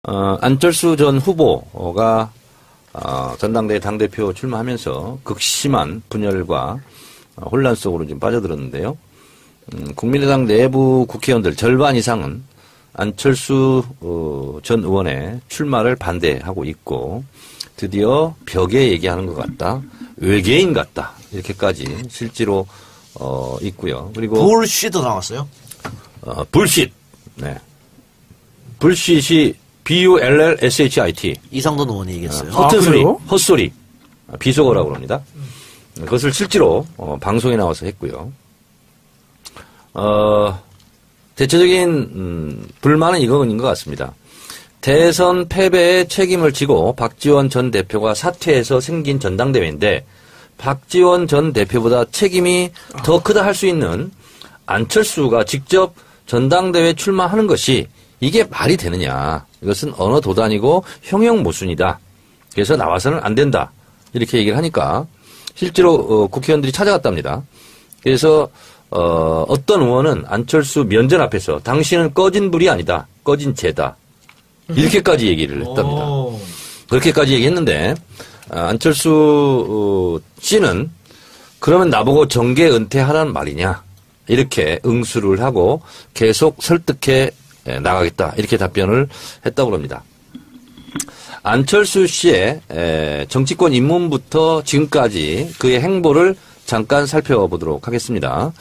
안철수 전 후보가 전당대회 당대표 출마하면서 극심한 분열과 혼란 속으로 지금 빠져들었는데요. 국민의당 내부 국회의원들 절반 이상은 안철수 전 의원의 출마를 반대하고 있고 드디어 벽에 얘기하는 것 같다. 외계인 같다. 이렇게까지 실제로 있고요. 그리고 불쉿도 나왔어요? 불쉿. 네. 불쉿이 BULLSHIT. 이상돈 의원이 얘기했어요. 허튼 소리, 헛소리. 비속어라고 합니다. 그것을 실제로 방송에 나와서 했고요. 대체적인 불만은 이거인 것 같습니다. 대선 패배에 책임을 지고 박지원 전 대표가 사퇴해서 생긴 전당대회인데 박지원 전 대표보다 책임이 더 크다 할 수 있는 안철수가 직접 전당대회 출마하는 것이 이게 말이 되느냐. 이것은 언어 도단이고 형용 모순이다. 그래서 나와서는 안 된다. 이렇게 얘기를 하니까 실제로 국회의원들이 찾아갔답니다. 그래서 어떤 의원은 안철수 면전 앞에서 당신은 꺼진 불이 아니다. 꺼진 재다. 이렇게까지 얘기를 했답니다. 그렇게까지 얘기했는데 안철수 씨는 그러면 나보고 정계 은퇴하라는 말이냐. 이렇게 응수를 하고 계속 설득해 나가겠다. 이렇게 답변을 했다고 합니다. 안철수 씨의 정치권 입문부터 지금까지 그의 행보를 잠깐 살펴보도록 하겠습니다.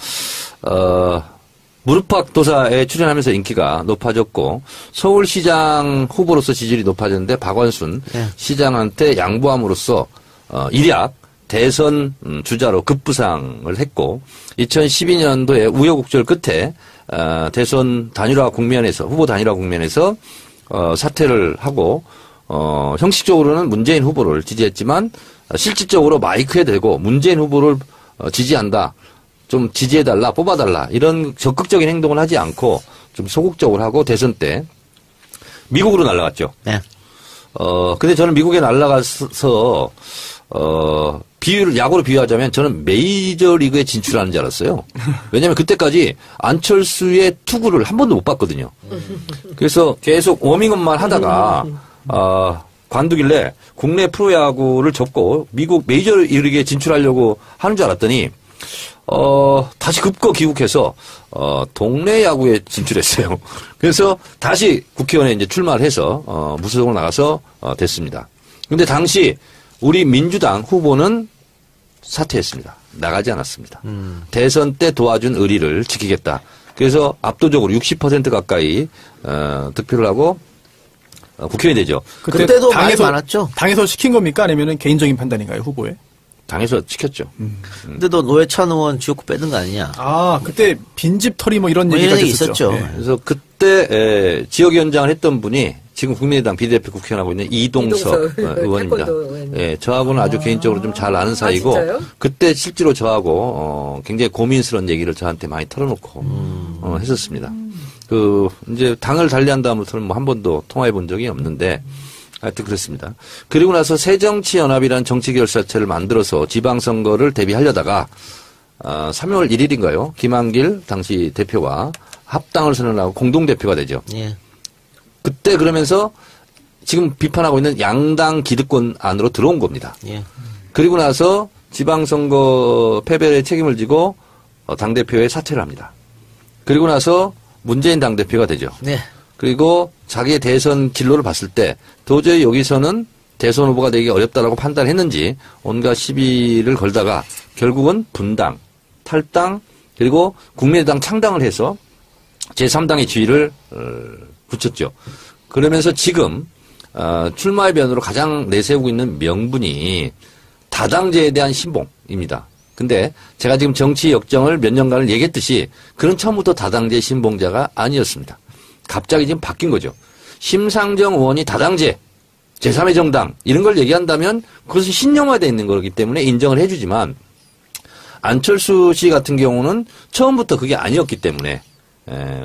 무릎팍 도사에 출연하면서 인기가 높아졌고 서울시장 후보로서 지지율이 높아졌는데 박원순 시장한테 양보함으로써 일약 대선 주자로 급부상을 했고 2012년도에 우여곡절 끝에 대선 단일화 국면에서 후보 단일화 국면에서 사퇴를 하고 형식적으로는 문재인 후보를 지지했지만 실질적으로 마이크에 대고 문재인 후보를 지지한다. 좀 지지해달라, 뽑아달라. 이런 적극적인 행동을 하지 않고 좀 소극적으로 하고 대선 때 미국으로 날아갔죠. 네. 근데 저는 미국에 날아가서 야구로 비유하자면 저는 메이저리그에 진출하는 줄 알았어요. 왜냐하면 그때까지 안철수의 투구를 한 번도 못 봤거든요. 그래서 계속 워밍업만 하다가 관두길래 국내 프로야구를 접고 미국 메이저리그에 진출하려고 하는 줄 알았더니 다시 급거 귀국해서 동네 야구에 진출했어요. 그래서 다시 국회의원에 이제 출마를 해서 무소속으로 나가서 됐습니다. 근데 당시 우리 민주당 후보는 사퇴했습니다. 나가지 않았습니다. 대선 때 도와준 의리를 지키겠다. 그래서 압도적으로 60% 가까이 득표를 하고 국회의원이 되죠. 그때도 많이 많았죠. 당에서 시킨 겁니까? 아니면 개인적인 판단인가요, 후보에? 당에서 시켰죠. 근데 너 노회찬 의원 지역구 빼는 거 아니냐? 그때 빈집 털이 이런 얘기가 있었죠. 네. 그래서 그때 지역위원장을 했던 분이 지금 국민의당 비대표 국회의원하고 있는 이동석 의원입니다. 예, 저하고는 아주 개인적으로 좀 잘 아는 사이고 그때 실제로 저하고 굉장히 고민스러운 얘기를 저한테 많이 털어놓고 했었습니다. 이제 당을 달리한 다음부터는 한 번도 통화해 본 적이 없는데 하여튼 그렇습니다. 그리고 나서 새정치연합이라는 정치결사체를 만들어서 지방선거를 대비하려다가 3월 1일인가요? 김한길 당시 대표와 합당을 선언하고 공동대표가 되죠. 예. 그때 그러면서 지금 비판하고 있는 양당 기득권 안으로 들어온 겁니다. 예. 그리고 나서 지방선거 패배의 책임을 지고 당대표에 사퇴를 합니다. 그리고 나서 문재인 당대표가 되죠. 네. 그리고 자기의 대선 진로를 봤을 때 도저히 여기서는 대선 후보가 되기 어렵다라고 판단했는지 온갖 시비를 걸다가 결국은 분당, 탈당, 그리고 국민의당 창당을 해서 제3당의 지위를 붙였죠. 그러면서 지금 출마의 변으로 가장 내세우고 있는 명분이 다당제에 대한 신봉입니다. 근데 제가 지금 정치 역정을 몇 년간을 얘기했듯이 그는 처음부터 다당제 신봉자가 아니었습니다. 갑자기 지금 바뀐 거죠. 심상정 의원이 다당제, 제3의 정당 이런 걸 얘기한다면 그것은 신념화되어 있는 거기 때문에 인정을 해주지만 안철수 씨 같은 경우는 처음부터 그게 아니었기 때문에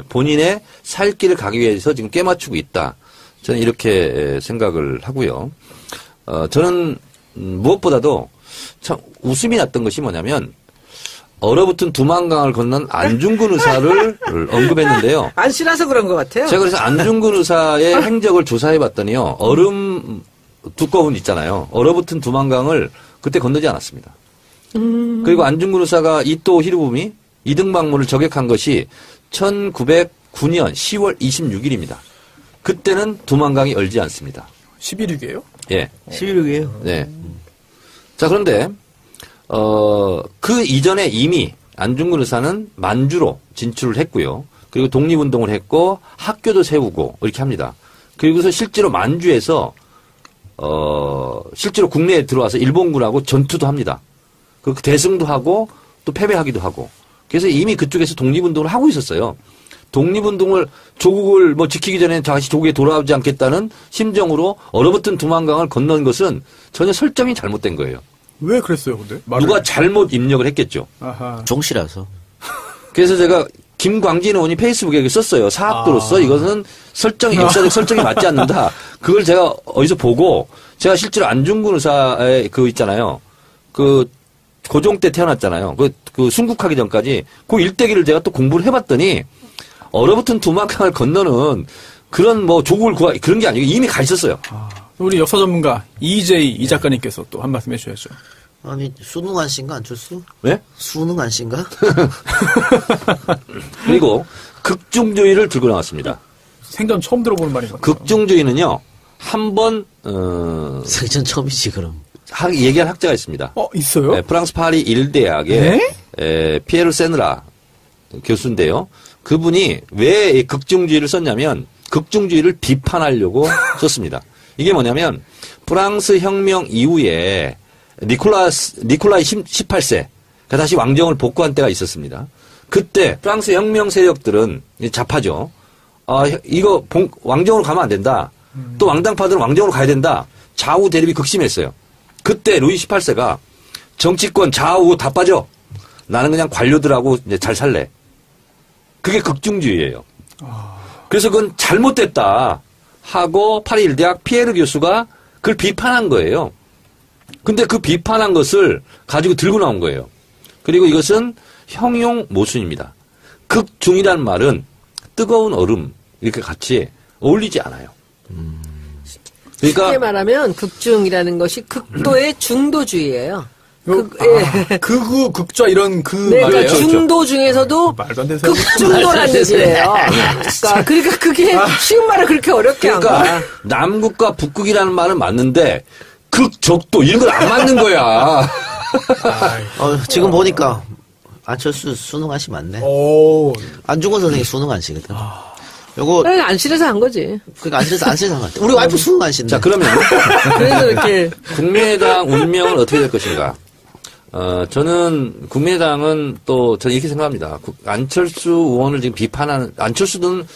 본인의 살 길을 가기 위해서 지금 깨맞추고 있다. 저는 이렇게 생각을 하고요. 저는 무엇보다도 참 웃음이 났던 것이 뭐냐면 얼어붙은 두만강을 건넌 안중근 의사를 언급했는데요. 안 싫어서 그런 것 같아요. 제가 그래서 안중근 의사의 행적을 조사해봤더니요. 얼음 두꺼운 있잖아요. 얼어붙은 두만강을 그때 건너지 않았습니다. 그리고 안중근 의사가 이토 히로부미 이등방문을 저격한 것이 1909년 10월 26일입니다. 그때는 두만강이 얼지 않습니다. 11위게요? 예. 11위에요. 네. 자, 그런데, 그 이전에 이미 안중근 의사는 만주로 진출을 했고요. 그리고 독립운동을 했고, 학교도 세우고, 이렇게 합니다. 그리고서 실제로 만주에서, 실제로 국내에 들어와서 일본군하고 전투도 합니다. 그 대승도 하고, 또 패배하기도 하고. 그래서 이미 그쪽에서 독립운동을 하고 있었어요. 독립운동을 조국을 뭐 지키기 전에 다시 조국에 돌아오지 않겠다는 심정으로 얼어붙은 두만강을 건넌 것은 전혀 설정이 잘못된 거예요. 왜 그랬어요, 근데? 누가 잘못 입력을 했겠죠. 아하. 종씨라서. 그래서 제가 김광진 의원이 페이스북에 썼어요. 사학도로서 이것은 설정이, 역사적 설정이 맞지 않는다. 그걸 제가 어디서 보고 제가 실제로 안중근 의사의 그 있잖아요. 그 고종 때 태어났잖아요. 그 순국하기 전까지 그 일대기를 제가 또 공부를 해봤더니 얼어붙은 두만강을 건너는 그런 뭐 조국을 구하 그런 게 아니고 이미 가 있었어요. 우리 역사 전문가 이 작가님께서 또 한 말씀 해주셔야죠. 아니, 수능한 씨인가, 안철수? 왜? 수능한 씨인가? 그리고 극중주의를 들고 나왔습니다. 생전 처음 들어보는 말인 것 같아요. 극중주의는요, 한번, 생전 처음이지, 그럼. 얘기한 학자가 있습니다. 있어요? 네, 프랑스 파리 일대학의 피에르 세느라 교수인데요. 그분이 왜 이 극중주의를 썼냐면 극중주의를 비판하려고 썼습니다. 이게 뭐냐면 프랑스 혁명 이후에 니콜라이 18세 다시 왕정을 복구한 때가 있었습니다. 그때 프랑스 혁명 세력들은 좌파죠. 이거 왕정으로 가면 안 된다. 또 왕당파들은 왕정으로 가야 된다. 좌우 대립이 극심했어요. 그때 루이 18세가 정치권 좌우 다 빠져. 나는 그냥 관료들하고 이제 잘 살래. 그게 극중주의예요. 그래서 그건 잘못됐다 하고 파리 일대학 피에르 교수가 그걸 비판한 거예요. 근데 그 비판한 것을 가지고 들고 나온 거예요. 그리고 이것은 형용 모순입니다. 극중이라는 말은 뜨거운 얼음 이렇게 같이 어울리지 않아요. 그러니까 쉽게 말하면 극중이라는 것이 극도의 중도주의예요. 극우, 극좌 이런 네, 말이에요. 그러니까 중도 중에서도 말도 안 되는 소리. 극중도라는 얘기예요. 그러니까 그게 쉬운 말을 그렇게 어렵게 한 그러니까 거야. 남극과 북극이라는 말은 맞는데 극적도 이런 건 안 맞는 거야. 지금 보니까 안철수 수능한 씨 맞네. 오. 안중근 선생이 수능한 씨거든. 요거, 안 싫어서 한 거지. 그러니까 안 싫어서 한 것 같아. 우리 와이프 수능한 씨인데. 자, 그러면 그래서 이렇게 국민의당 운명은 어떻게 될 것인가? 저는 국민의당은 또 저는 이렇게 생각합니다. 안철수 의원을 지금 안철수는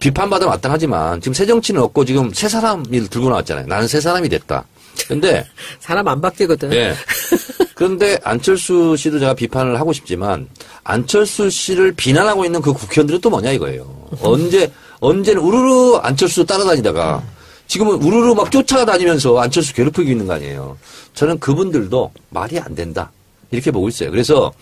비판받아 마땅하지만 지금 새 정치는 없고 지금 새 사람을 들고 나왔잖아요. 나는 새 사람이 됐다. 근데 사람 안 바뀌거든. 예. 그런데 안철수 씨도 제가 비판을 하고 싶지만 안철수 씨를 비난하고 있는 그 국회의원들은 또 뭐냐 이거예요. 언제는 우르르 안철수 따라다니다가 지금은 우르르 막 쫓아다니면서 안철수 괴롭히고 있는 거 아니에요. 저는 그분들도 말이 안 된다. 이렇게 보고 있어요. 그래서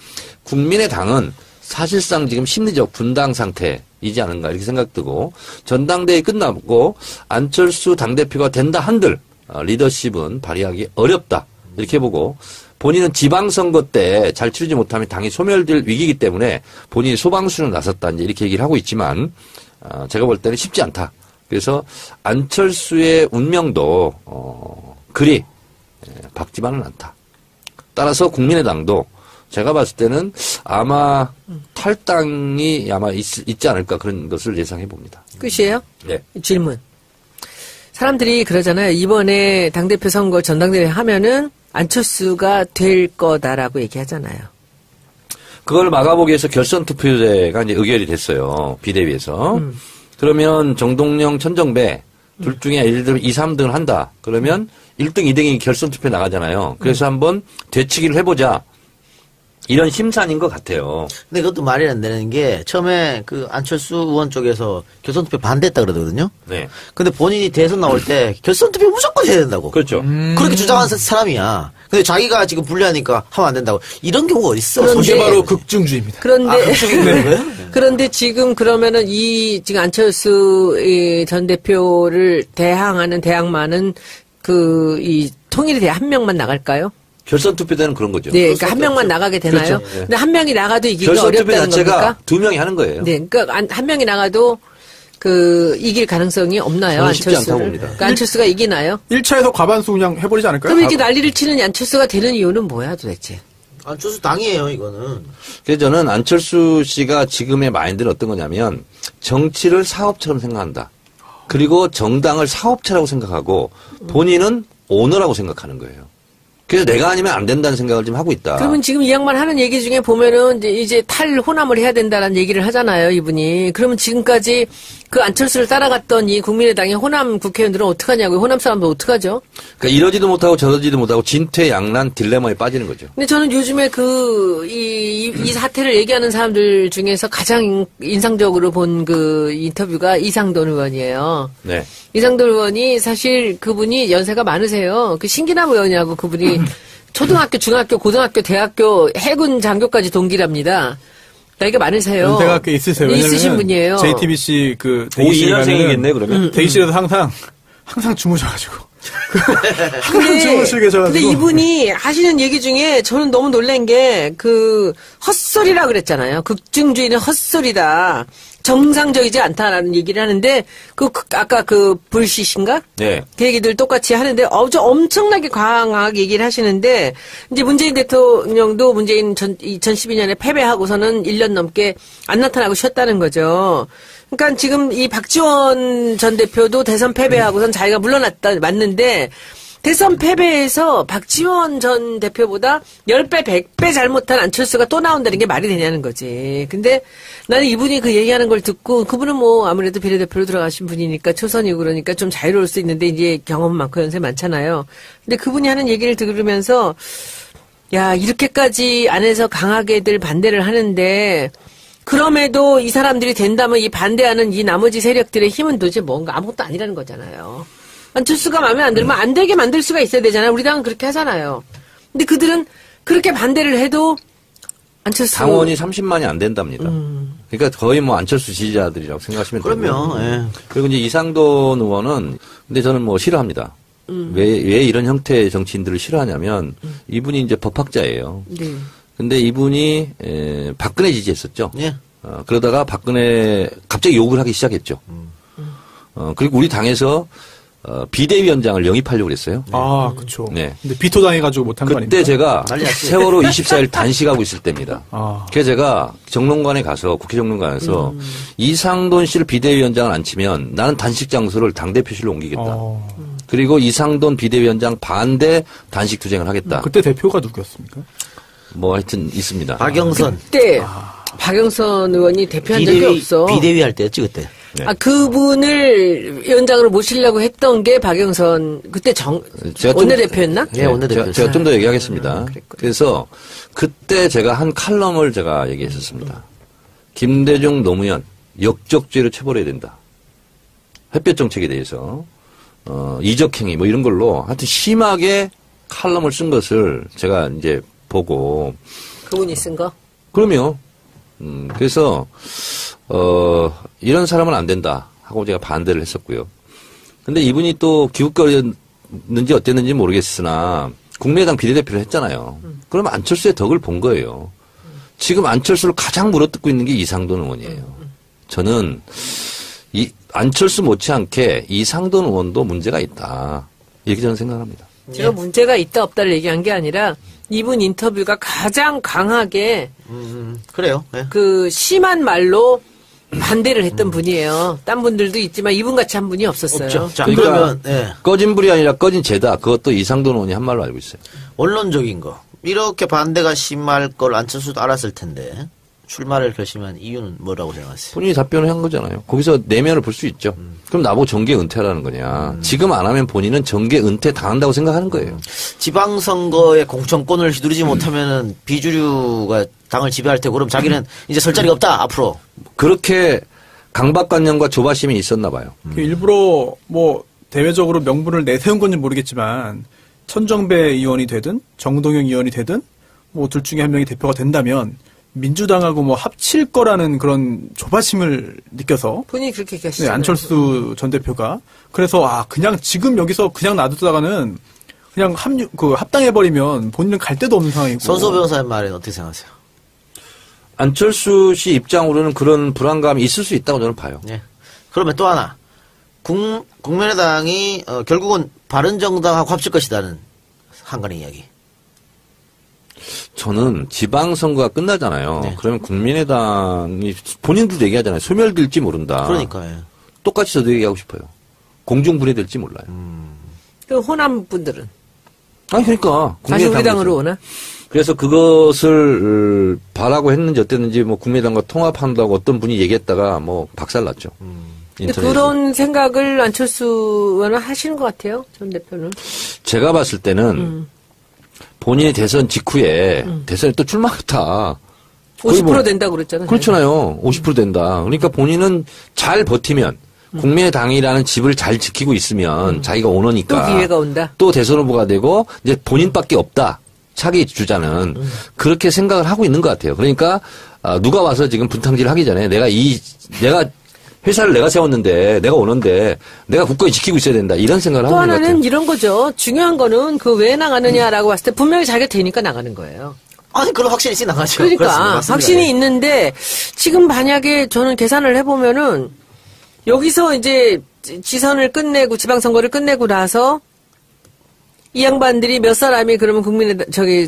국민의당은 사실상 지금 심리적 분당 상태이지 않은가 이렇게 생각되고 전당대회 끝나고 안철수 당대표가 된다 한들 리더십은 발휘하기 어렵다. 이렇게 보고 본인은 지방선거 때 잘 치르지 못하면 당이 소멸될 위기이기 때문에 본인이 소방수를 나섰다. 이제 이렇게 얘기를 하고 있지만 제가 볼 때는 쉽지 않다. 그래서 안철수의 운명도 그리 밝지만은 않다. 따라서 국민의당도 제가 봤을 때는 아마 탈당이 아마 있지 않을까 그런 것을 예상해 봅니다. 끝이에요? 네. 질문. 사람들이 그러잖아요. 이번에 당대표 선거 전당대회 하면은 안철수가 될 거다라고 얘기하잖아요. 그걸 막아보기 위해서 결선 투표제가 이제 의결이 됐어요. 비대위에서. 그러면 정동영, 천정배 둘 중에 예를 들면 2, 3등을 한다. 그러면 1등, 2등이 결선 투표 나가잖아요. 그래서 한번 되치기를 해보자. 이런 심산인 것 같아요. 근데 그것도 말이 안 되는 게 처음에 그 안철수 의원 쪽에서 결선투표 반대했다 그러거든요. 네. 근데 본인이 대선 나올 때 결선투표 무조건 해야 된다고. 그렇죠. 그렇게 주장한 사람이야. 근데 자기가 지금 불리하니까 하면 안 된다고. 이런 경우가 어딨어? 그런데- 이게 바로 극중주의입니다. 그런데 네. 그런데 지금 그러면은 지금 안철수 전 대표를 대항하는 대항마는 이 통일에 대해 한 명만 나갈까요? 결선 투표 때는 그런 거죠. 네, 그러니까 한 명만 나가게 되나요? 그렇죠. 네. 근데 한 명이 나가도 이기기 결선 투표 어렵다는 자체가 겁니까? 2명이 하는 거예요. 네, 그러니까 한 명이 나가도 이길 가능성이 없나요? 저는 쉽지 안철수를. 않다고 봅니다. 그러니까 안철수가 이기나요? 1차에서 과반수 그냥 해버리지 않을까요? 그럼 이렇게 난리를 치는 안철수가 되는 이유는 뭐야 도대체? 안철수 당이에요, 이거는. 그래서 저는 안철수 씨가 지금의 마인드는 어떤 거냐면 정치를 사업처럼 생각한다. 그리고 정당을 사업체라고 생각하고 본인은 오너라고 생각하는 거예요. 그래서 내가 아니면 안 된다는 생각을 좀 하고 있다. 그러면 지금 이 양반 하는 얘기 중에 보면은 이제 탈호남을 해야 된다는 얘기를 하잖아요, 이분이. 그러면 지금까지 그 안철수를 따라갔던 이 국민의당의 호남 국회의원들은 어떡하냐고요? 호남 사람들 어떡하죠? 그러니까 이러지도 못하고 저러지도 못하고 진퇴양난 딜레마에 빠지는 거죠. 근데 저는 요즘에 이 사태를 얘기하는 사람들 중에서 가장 인상적으로 본 그 인터뷰가 이상돈 의원이에요. 네. 이상돈 의원이 사실 그분이 연세가 많으세요. 그 신기남 의원이하고 그분이 초등학교, 중학교, 고등학교, 대학교, 해군 장교까지 동기랍니다. 나이가 많으세요. 연세가 꽤 있으세요. 네, 있으신 왜냐면은 분이에요. JTBC 대기실에 52년생이겠네 그러면. 대기실에서 항상 주무셔가지고. 항상 주무시게 계셔가지고. 근데 이분이 하시는 얘기 중에 저는 너무 놀란 게 헛소리라 그랬잖아요. 극중주의는 헛소리다. 정상적이지 않다라는 얘기를 하는데 아까 불시신가? 네. 그 얘기들 똑같이 하는데 엄청나게 강하게 얘기를 하시는데 이제 문재인 대통령도 2012년에 패배하고서는 1년 넘게 안 나타나고 쉬었다는 거죠. 그러니까 지금 이 박지원 전 대표도 대선 패배하고선 자기가 맞는데 대선 패배에서 박지원 전 대표보다 10배, 100배 잘못한 안철수가 또 나온다는 게 말이 되냐는 거지. 근데 나는 이분이 그 얘기하는 걸 듣고 그분은 뭐 아무래도 비례대표로 들어가신 분이니까 초선이고 그러니까 좀 자유로울 수 있는데 이제 경험 많고 연세 많잖아요. 근데 그분이 하는 얘기를 들으면서 야, 이렇게까지 안에서 강하게들 반대를 하는데 그럼에도 이 사람들이 된다면 이 반대하는 이 나머지 세력들의 힘은 도대체 뭔가 아무것도 아니라는 거잖아요. 안철수가 마음에 안 들면 안 되게 만들 수가 있어야 되잖아요. 우리 당은 그렇게 하잖아요. 근데 그들은 그렇게 반대를 해도 안철수 당원이 30만이 안 된답니다. 그러니까 거의 뭐 안철수 지지자들이라고 생각하시면 되고요. 그럼요, 예. 그리고 이제 이상돈 의원은 근데 저는 뭐 싫어합니다. 왜 이런 형태의 정치인들을 싫어하냐면 이분이 이제 법학자예요. 네. 근데 이분이 박근혜 지지했었죠. 예. 그러다가 박근혜 갑자기 욕을 하기 시작했죠. 그리고 우리 당에서 비대위원장을 영입하려고 그랬어요. 아, 그쵸. 네. 근데 비토 당해가지고 못한 거 아닙니까? 그때 제가 난리 났지. 세월호 24일 단식하고 있을 때입니다. 아. 그래서 제가 정론관에 가서 국회 정론관에서 이상돈 씨를 비대위원장을 안 치면 나는 단식 장소를 당대표실로 옮기겠다. 그리고 이상돈 비대위원장 반대 단식 투쟁을 하겠다. 그때 대표가 누구였습니까? 뭐 하여튼 있습니다. 박영선. 그때 박영선 의원이 대표한 적이 없어. 비대위 할 때였지, 그때. 네. 그분을 위원장으로 모시려고 했던 게 박영선 그때 원내대표였나? 네, 원내대표. 제가 좀 더 얘기하겠습니다. 그래서 그때 제가 한 칼럼을 제가 얘기했었습니다. 김대중 노무현 역적죄로 처벌해야 된다. 햇볕 정책에 대해서 이적행위 뭐 이런 걸로 하여튼 심하게 칼럼을 쓴 것을 제가 이제 보고 그분이 쓴 거? 그럼요. 그래서 이런 사람은 안 된다 하고 제가 반대를 했었고요. 근데 이분이 또 기웃거렸는지 어땠는지 모르겠으나 국민의당 비례대표를 했잖아요. 그러면 안철수의 덕을 본 거예요. 지금 안철수를 가장 물어뜯고 있는 게 이상돈 의원이에요. 저는 이 안철수 못지않게 이상돈 의원도 문제가 있다. 이렇게 저는 생각합니다. 제가 문제가 있다 없다를 얘기한 게 아니라 이분 인터뷰가 가장 강하게 그래요. 예. 심한 말로 반대를 했던 분이에요. 딴 분들도 있지만 이분 같이 한 분이 없었어요. 없죠. 자, 그러니까 그러면, 예. 꺼진 불이 아니라 꺼진 죄다. 그것도 이상돈 의원이 한 말로 알고 있어요. 원론적인 거. 이렇게 반대가 심할 걸 안철수도 알았을 텐데, 출마를 결심한 이유는 뭐라고 생각하세요? 본인이 답변을 한 거잖아요. 거기서 내면을 볼 수 있죠. 그럼 나보고 정계 은퇴라는 거냐. 지금 안 하면 본인은 정계 은퇴 당한다고 생각하는 거예요. 지방선거에 공천권을 휘두르지 못하면은 비주류가 당을 지배할 테고, 그럼 자기는 이제 설 자리가 없다, 앞으로. 그렇게 강박관념과 조바심이 있었나 봐요. 일부러 뭐 대외적으로 명분을 내세운 건지 모르겠지만 천정배 의원이 되든 정동영 의원이 되든 뭐 둘 중에 한 명이 대표가 된다면 민주당하고 뭐 합칠 거라는 그런 조바심을 느껴서 본인이 그렇게 네, 얘기하시잖아요. 안철수 전 대표가 그래서 그냥 지금 여기서 그냥 놔두다가는 그냥 합당해버리면 본인은 갈 데도 없는 상황이고. 손소 변호사의 말에는 어떻게 생각하세요? 안철수 씨 입장으로는 그런 불안감이 있을 수 있다고 저는 봐요. 예. 그러면 또 하나. 국민의당이 결국은 바른정당하고 합칠 것이다는 한간의 이야기. 저는 지방선거가 끝나잖아요. 네. 그러면 국민의당이 본인들도 얘기하잖아요. 소멸될지 모른다. 그러니까. 예. 똑같이 저도 얘기하고 싶어요. 공중분해될지 몰라요. 그 호남 분들은 아니 그러니까 다시 우리 당으로 오나? 그래서 그것을 바라고 했는지 어땠는지 뭐 국민의당과 통합한다고 어떤 분이 얘기했다가 뭐 박살났죠. 근데 인터넷에서. 그런 생각을 안철수 의원은 하시는 것 같아요. 전 대표는. 제가 봤을 때는 본인이 대선 직후에 대선에 또 출마했다. 50% 된다고 그랬잖아요. 그렇잖아요. 50% 된다. 그러니까 본인은 잘 버티면 국민의당이라는 집을 잘 지키고 있으면 자기가 오너니까 또 기회가 온다. 또 대선 후보가 되고 이제 본인밖에 없다. 차기 주자는 그렇게 생각을 하고 있는 것 같아요. 그러니까 누가 와서 지금 분탕질을 하기 전에 내가 회사를 내가 세웠는데 내가 오는데 내가 굳건히 지키고 있어야 된다. 이런 생각을 또 하고 있는 것 같아요. 하나는 이런 거죠. 중요한 거는 그 왜 나가느냐라고 봤을 때 분명히 자기가 되니까 나가는 거예요. 아니, 그런 확신이 있으니 나가죠. 그러니까 그렇습니다. 맞습니다. 확신이 예. 있는데 지금 만약에 저는 계산을 해보면은 여기서 이제 지선을 끝내고 지방선거를 끝내고 나서 이 양반들이 몇 사람이 그러면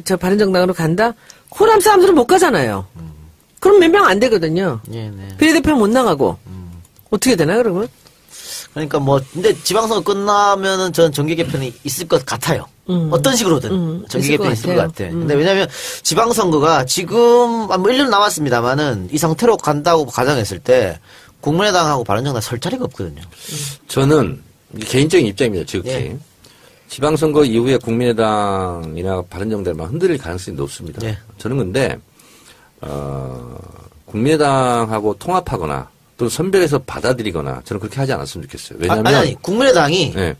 저 바른정당으로 간다? 호남 사람들은 못 가잖아요. 그럼 몇 명 안 되거든요. 예, 네. 비례대표는 못 나가고. 어떻게 되나, 그러면? 그러니까 근데 지방선거 끝나면은 전 정계 개편이 있을 것 같아요. 어떤 식으로든 정계 있을 것 개편이 있을 것 같아요. 같아. 근데 왜냐면 지방선거가 지금 뭐 1년 남았습니다만은 이 상태로 간다고 가정했을 때 국민의당하고 바른정당 설 자리가 없거든요. 저는 개인적인 입장입니다. 지극히. 예. 지방선거 이후에 국민의당이나 바른정당만 흔들릴 가능성이 높습니다. 예. 저는 근데 국민의당하고 통합하거나 또 선별해서 받아들이거나 저는 그렇게 하지 않았으면 좋겠어요. 왜냐하면 아니 국민의당이 예,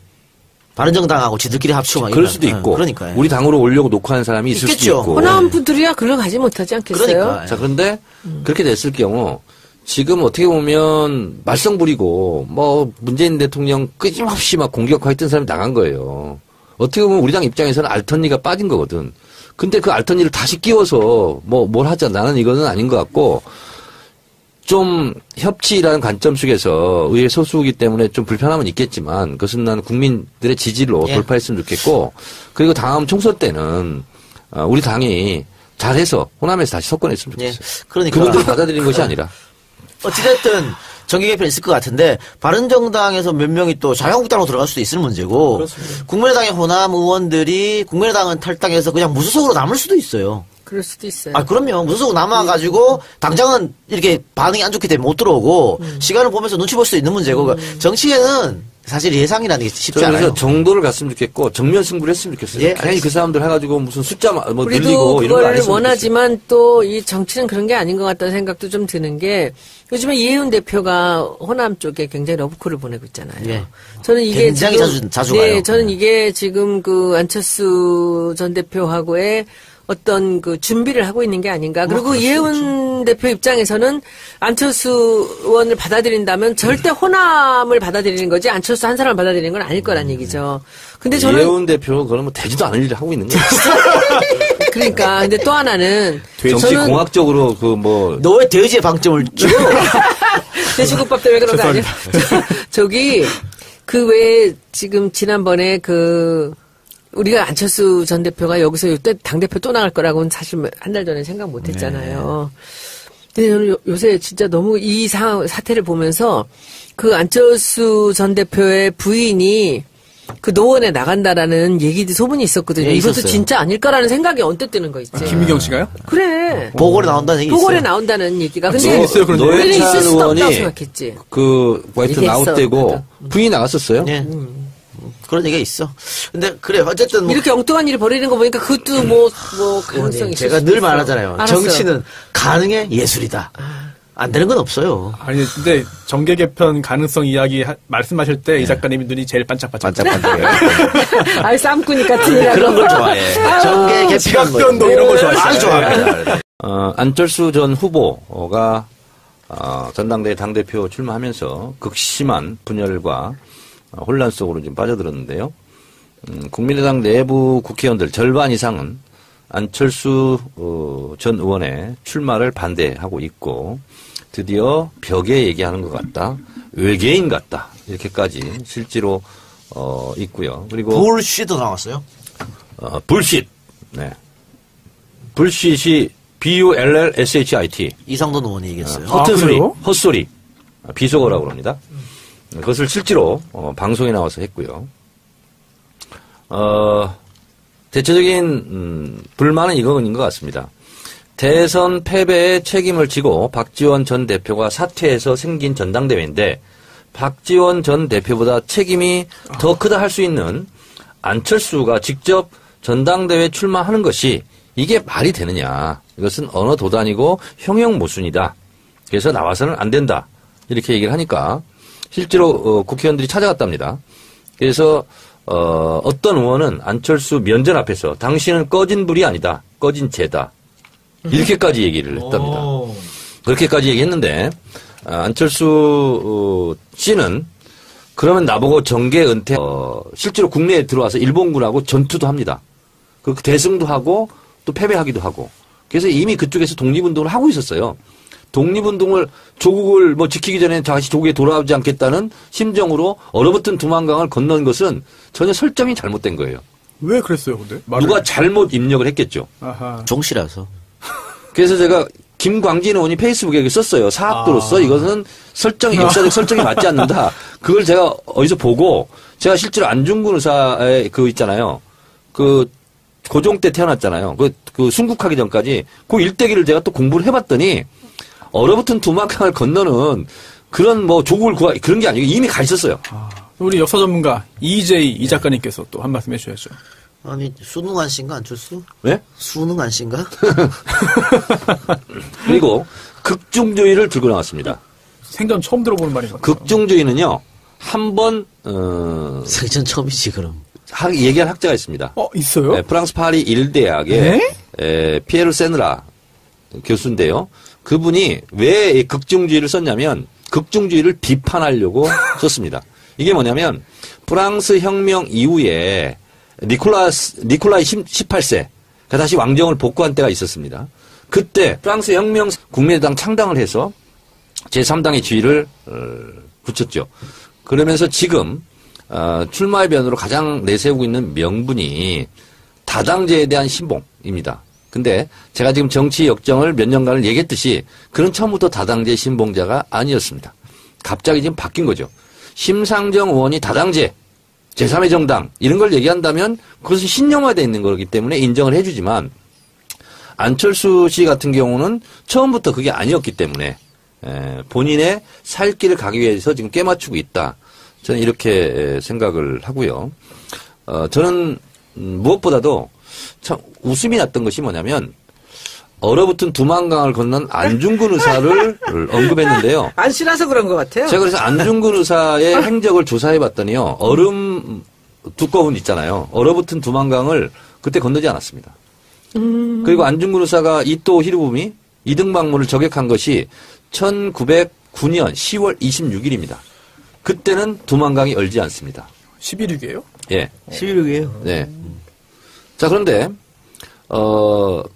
바른정당하고 지들끼리 합치고 막 그럴 이런. 수도 있고 그러니까. 우리 당으로 오려고 녹화하는 사람이 있을 있겠죠. 수도 있고. 호남 분들이야 글로 가지 못하지 않겠어요? 그러니까. 자, 그런데 그렇게 됐을 경우 지금 어떻게 보면 말썽 부리고 뭐 문재인 대통령 끊임없이 막 공격했던 사람이 나간 거예요. 어떻게 보면 우리 당 입장에서는 알턴니가 빠진 거거든. 근데 그 알턴니를 다시 끼워서 뭘 하자. 나는 이거는 아닌 것 같고 좀 협치라는 관점 속에서 의회 소수이기 때문에 좀 불편함은 있겠지만 그것은 난 국민들의 지지로 예. 돌파했으면 좋겠고 그리고 다음 총선 때는 우리 당이 잘해서 호남에서 다시 석권했으면 예. 좋겠어요. 그러니까. 그분들이 받아들이는 것이 아니라. 어찌됐든 정계 개편이 있을 것 같은데 바른정당에서 몇 명이 또 자유한국당으로 들어갈 수도 있을 문제고 그렇습니다. 국민의당의 호남 의원들이 국민의당은 탈당해서 그냥 무소속으로 남을 수도 있어요. 그럴 수도 있어요. 아 그럼요. 무소속 남아가지고 당장은 이렇게 반응이 안 좋기 때문에 못 들어오고 시간을 보면서 눈치 볼 수도 있는 문제고 정치에는 사실 예상이라는 게 쉽지 저는 않아요. 그래서 정도를 갔으면 좋겠고 정면 승부를 했으면 좋겠어요. 예, 괜히 그 사람들 해가지고 무슨 숫자 뭐 우리도 늘리고 이런 거 안 그걸 했으면 원하지만 또 이 정치는 그런 게 아닌 것 같다는 생각도 좀 드는 게 요즘에 이혜훈 대표가 호남 쪽에 굉장히 러브콜을 보내고 있잖아요. 예. 저는 이게 굉장히 지금 자주 네, 가요. 저는 이게 지금 그 안철수 전 대표하고의 어떤 그 준비를 하고 있는 게 아닌가. 그리고 이혜훈 대표 입장에서는 안철수 의원을 받아들인다면 절대 호남을 받아들이는 거지 안철수 한 사람을 받아들이는 건 아닐 거란 얘기죠. 근데 저는 이혜훈 대표 그러면 되지도 않을 일을 하고 있는 거예요. 그러니까 근데 또 하나는 정치 저는 공학적으로 너 왜 돼지의 방점을 줘? 돼지국밥 때문에 그런 거 아니야? 저기 그 외에 지금 지난번에 우리가 안철수 전 대표가 여기서 이때 당대표 또 나갈 거라고는 사실 한 달 전에 생각 못 했잖아요. 근데 저는 요새 진짜 너무 이 사태를 보면서 그 안철수 전 대표의 부인이 그 노원에 나간다라는 얘기도 소문이 있었거든요. 예, 이것도 있었어요. 진짜 아닐까라는 생각이 언뜻 드는 거 있지. 김미경 씨가요? 그래. 보궐에 나온다는 얘기 보궐에 있어요. 나온다는 얘기가. 근데 지금 있어요, 그런 우리는 노회찬 있을 수도 없다고 의원이 생각했지. 하여튼 얘기했어, 아웃되고 맞아. 부인이 나갔었어요. 예. 그런 얘기가 있어. 근데 그래 어쨌든 이렇게 엉뚱한 일을 벌이는 거 보니까 그것도 가능성이 있을 제가 수도 늘 있어. 말하잖아요. 알았어요. 정치는 가능의 예술이다. 안 되는 건 없어요. 아니, 근데 정계 개편 가능성 이야기 말씀하실 때 이 작가님이 눈이 제일 반짝반짝. 아이, 쌈꾼이 같은 이라고. 그런 걸 좋아해. 정계 개편. 지각변동 이런 거 좋아하시죠. 아주 좋아합니다. 안철수 전 후보가 전당대회 당대표 출마하면서 극심한 분열과 혼란 속으로 지금 빠져들었는데요. 국민의당 내부 국회의원들 절반 이상은 안철수 전 의원의 출마를 반대하고 있고 드디어 벽에 얘기하는 것 같다. 외계인 같다. 이렇게까지 실제로 있고요. 그리고 불씨도 나왔어요. 불쉿. 네. 불쉿이 BULLSHIT. 이상돈 의원이 얘기했어요. 허튼 소리, 그래요? 헛소리. 비속어라고 합니다. 그것을 실제로 방송에 나와서 했고요. 대체적인 불만은 이거인 것 같습니다. 대선 패배의 책임을 지고 박지원 전 대표가 사퇴해서 생긴 전당대회인데 박지원 전 대표보다 책임이 더 크다 할 수 있는 안철수가 직접 전당대회 출마하는 것이 이게 말이 되느냐. 이것은 언어 도단이고 형용모순이다. 그래서 나와서는 안 된다. 이렇게 얘기를 하니까 실제로 국회의원들이 찾아갔답니다. 그래서 어떤 의원은 안철수 면전 앞에서 당신은 꺼진 불이 아니다. 꺼진 재다. 이렇게까지 얘기를 했답니다. 그렇게까지 얘기했는데 안철수 씨는 그러면 나보고 정계 은퇴 실제로 국내에 들어와서 일본군하고 전투도 합니다. 그 대승도 하고 또 패배하기도 하고. 그래서 이미 그쪽에서 독립운동을 하고 있었어요. 독립운동을 조국을 지키기 전에 다시 조국에 돌아오지 않겠다는 심정으로 얼어붙은 두만강을 건넌 것은 전혀 설정이 잘못된 거예요. 왜 그랬어요, 근데? 누가 잘못 입력을 했겠죠. 아하. 종씨라서. 그래서 제가 김광진 의원이 페이스북에 썼어요. 사학도로서 이것은 역사적 설정이 맞지 않는다. 그걸 제가 어디서 보고 제가 실제로 안중근 의사의 있잖아요. 고종 때 태어났잖아요. 그 순국하기 전까지 그 일대기를 제가 또 공부를 해봤더니 얼어붙은 두만강을 건너는 그런 조국을 그런 게 아니고 이미 가 있었어요. 우리 역사 전문가 이 작가님께서 또 한 말씀 해주셔야죠. 아니, 수능한 씨인가, 안철수? 네? 수능한 씨인가? 그리고 극중주의를 들고 나왔습니다. 생전 처음 들어보는 말인 것 같아요. 극중주의는요, 한번 생전 처음이지, 그럼. 얘기한 학자가 있습니다. 있어요? 네, 프랑스 파리 일대학의 피에르 세느라 교수인데요. 그분이 왜 극중주의를 썼냐면 극중주의를 비판하려고 썼습니다. 이게 뭐냐면 프랑스 혁명 이후에 니콜라이 18세가 다시 왕정을 복구한 때가 있었습니다. 그때 프랑스 혁명 국민의당 창당을 해서 제3당의 지위를 붙였죠. 그러면서 지금 출마의 변으로 가장 내세우고 있는 명분이 다당제에 대한 신봉입니다. 근데 제가 지금 정치 역정을 몇 년간을 얘기했듯이 그는 처음부터 다당제 신봉자가 아니었습니다. 갑자기 지금 바뀐 거죠. 심상정 의원이 다당제, 제3의 정당 이런 걸 얘기한다면 그것은 신념화되어 있는 거기 때문에 인정을 해주지만 안철수 씨 같은 경우는 처음부터 그게 아니었기 때문에 본인의 살 길을 가기 위해서 지금 깨맞추고 있다. 저는 이렇게 생각을 하고요. 저는 무엇보다도 참 웃음이 났던 것이 뭐냐면 얼어붙은 두만강을 건넌 안중근 의사를 언급했는데요. 안 싫어서 그런 것 같아요. 제가 그래서 안중근 의사의 행적을 조사해봤더니요. 얼음 두꺼운 있잖아요. 얼어붙은 두만강을 그때 건너지 않았습니다. 그리고 안중근 의사가 이토 히로부미 이등박물을 저격한 것이 1909년 10월 26일입니다. 그때는 두만강이 얼지 않습니다. 11위게요? 예. 11위예요. 네. 자, 그런데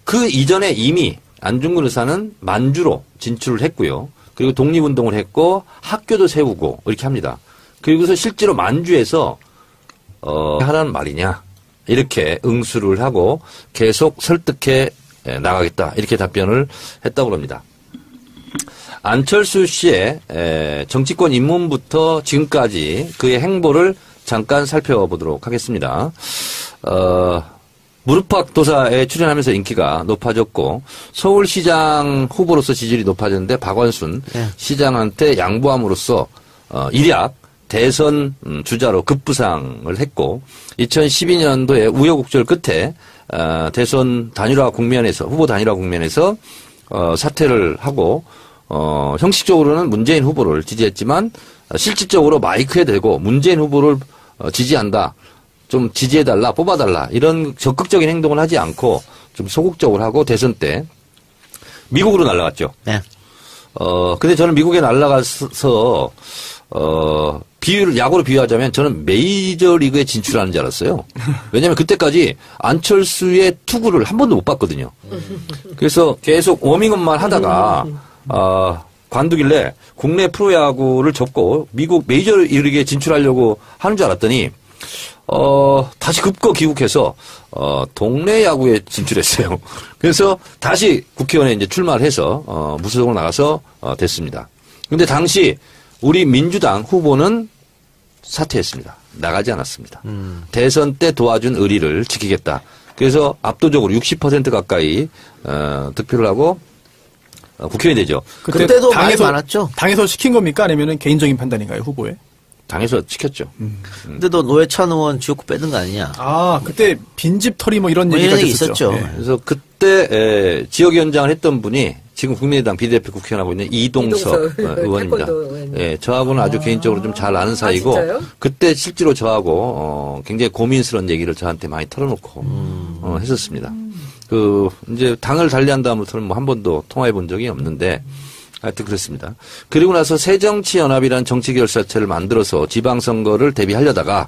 그 이전에 이미 안중근 의사는 만주로 진출을 했고요. 그리고 독립운동을 했고 학교도 세우고 이렇게 합니다. 그리고서 실제로 만주에서 하라는 말이냐 이렇게 응수를 하고 계속 설득해 나가겠다 이렇게 답변을 했다고 합니다. 안철수 씨의 정치권 입문부터 지금까지 그의 행보를 잠깐 살펴보도록 하겠습니다. 무릎팍 도사에 출연하면서 인기가 높아졌고 서울시장 후보로서 지지율이 높아졌는데 박원순 시장한테 양보함으로써 일약 대선 주자로 급부상을 했고 2012년도에 우여곡절 끝에 대선 단일화 국면에서 후보 단일화 국면에서 사퇴를 하고 형식적으로는 문재인 후보를 지지했지만 실질적으로 마이크에 대고 문재인 후보를 지지한다. 좀 지지해달라, 뽑아달라. 이런 적극적인 행동을 하지 않고 좀 소극적으로 하고 대선 때 미국으로 날아갔죠. 네. 근데 저는 미국에 날아가서, 야구로 비유하자면 저는 메이저리그에 진출하는 줄 알았어요. 왜냐면 그때까지 안철수의 투구를 한 번도 못 봤거든요. 그래서 계속 워밍업만 하다가, 관두길래 국내 프로야구를 접고 미국 메이저리그에 진출하려고 하는 줄 알았더니, 다시 급거 귀국해서, 동네 야구에 진출했어요. 그래서 다시 국회의원에 이제 출마를 해서, 무소속으로 나가서, 됐습니다. 근데 당시 우리 민주당 후보는 사퇴했습니다. 나가지 않았습니다. 대선 때 도와준 의리를 지키겠다. 그래서 압도적으로 60% 가까이, 득표를 하고, 국회의원이 되죠. 그때도 많이 많았죠. 당에서 시킨 겁니까? 아니면 개인적인 판단인가요, 후보에? 당에서 시켰죠. 근데도 노회찬 의원 지역구 빼는 거 아니냐. 아, 그때 빈집 털이 뭐 이런 얘기가 있었죠. 네. 그래서 그때 지역위원장을 했던 분이 지금 국민의당 비대표 국회의원하고 있는 이동석 의원입니다. 예, 저하고는 아주 개인적으로 좀 잘 아는 사이고 그때 실제로 저하고 굉장히 고민스러운 얘기를 저한테 많이 털어놓고 했었습니다. 이제 당을 달리한 다음부터는 뭐 한 번도 통화해 본 적이 없는데 하여튼 그렇습니다. 그리고 나서 새정치연합이라는 정치결사체를 만들어서 지방선거를 대비하려다가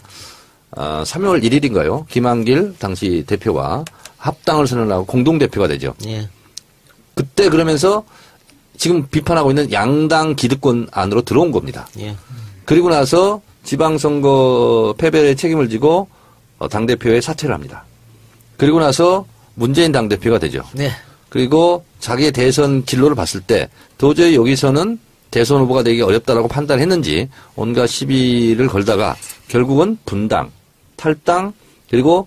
3월 1일인가요? 김한길 당시 대표가 합당을 선언하고 공동대표가 되죠. 예. 그때 그러면서 지금 비판하고 있는 양당 기득권 안으로 들어온 겁니다. 예. 그리고 나서 지방선거 패배의 책임을 지고 당대표에 사퇴를 합니다. 그리고 나서 문재인 당대표가 되죠. 네. 그리고 자기의 대선 진로를 봤을 때 도저히 여기서는 대선 후보가 되기 어렵다라고 판단했는지 온갖 시비를 걸다가 결국은 분당, 탈당, 그리고